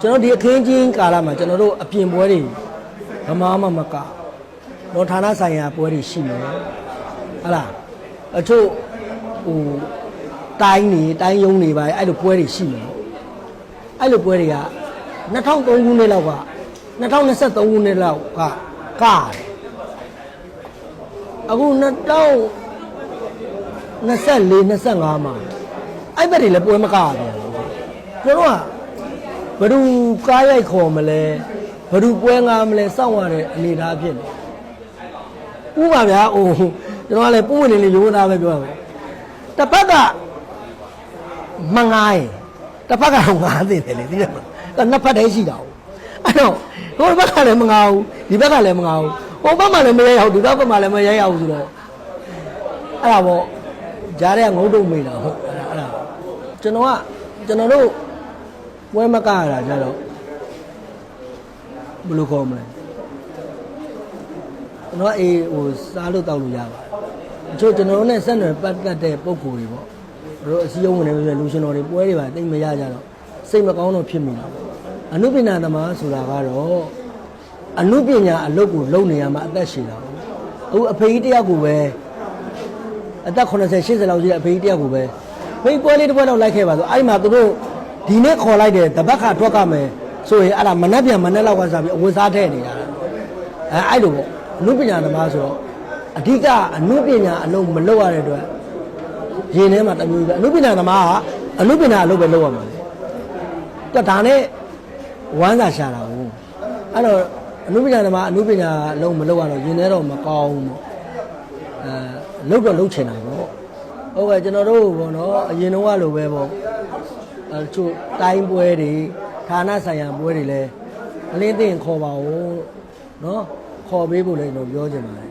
ကျွန်တော်ဒီအခင်းချင်းကာလမှာကျွန်တော်တို့အပြင်ပွဲတွေဗမာမမကတော့ဌာနဆိုင်ရာပွဲတွေရှိမယ်ဟုတ်လားအချို့ဟိုတိုင်းယုံနေပါအဲ့လိုပွဲတွေရှိမယ်အဲ့လိုပွဲတွေက2003ခုနှစ်လောက်က2023ခုနှစ်လောက်ကကားအခု2024 25မှာအဲ့ဘက်တွေလည်းပွဲမကားပြန်ကျွန်တော်ကဘယ်သူကားရိုက်ခေါ်မလဲဘယ်သူပွဲငါမလဲစောင့်ရတဲ့အနေအထားဖြစ်နေဥပါဗျာဟိုကျွန်တော်ကလည်းပုံဝင်နေရိုးသားပဲပြောရမယ်တစ်ဖက်ကမငိုင်းတစ်ဖက်ကငါးသိတယ်လေသိတယ်မလားနှစ်ဖက်တည်းရှိတာအဲ့တော့ဟိုဘက်ကလည်းမငါဘူးဒီဘက်ကလည်းမငါဘူးဟိုဘက်မှလည်းမရဲအောင်ဒီဘက်မှလည်းမရဲအောင်ဆိုတော့အဲ့ဒါပေါ့ကြားတဲ့ငုတ်တုံမိတာဟုတ်အဲ့ဒါကျွန်တော်တို့ပွဲမကရတာကြတော့ဘယ်လိုခေါ်မလဲကျွန်တော်အေးဟိုစားလို့တောက်လို့ရပါတယ်ကျွန်တော်တို့နဲ့ဆက်နွယ်ပတ်သက်တဲ့ပုံကိုယ်တွေပေါ့တို့အစည်းအဝေးနေပြီလူရှင်တော်တွေပွဲတွေပါတိတ်မရကြတော့စိတ်မကောင်းတော့ဖြစ်မိတာအနုပညာသမားဆိုတာကတော့အနုပညာအလုပ်ကိုလုပ်နေရမှာအသက်ရှင်တာအခုအဖေကြီးတယောက်ကိုပဲအသက်80 80လောက်ရှိတဲ့အဖေကြီးတယောက်ကိုပဲဖေးပွဲလေးတစ်ပွဲတော့လိုက်ခဲ့ပါဆိုအဲ့ဒီမှာသူတို့ဒီနေ့ခေါ်လိုက်တယ်တပတ်ခါထွက်ကမယ်ဆိုရင်အဲ့ဒါမနှက်ပြန်မနှက်လောက်ကစားပြီးအဝတ်စားထည့်နေတာအဲ့လိုပေါ့အနုပညာသမားဆိုတော့အဓိကအနုပညာအလုံးမလုပ်ရတဲ့အတွက်ရင်ထဲမှာတမျိုးပဲအနုပညာသမားကအနုပညာအလုပ်ပဲလုပ်ရမှာလေဒါနဲ့ဝမ်းသာရှာတာဟုတ်အဲ့တော့အနုပညာသမားအနုပညာအလုံးမလုပ်ရတော့ရင်ထဲတော့မကောင်းဘူးပေါ့လုပ်တော့လုပ်ချင်တာပေါ့ဟုတ်ကဲ့ကျွန်တော်တို့ပေါ့နော်အရင်တော့လိုပဲပေါ့ချို့တိုင်းပွဲတွေဌာနဆိုင်ရာပွဲတွေလည်းအလင်းသိရင်ခေါ်ပါဦးเนาะခေါ်ပေးဖို့လည်းကျွန်တော်ပြောချင်ပါတယ်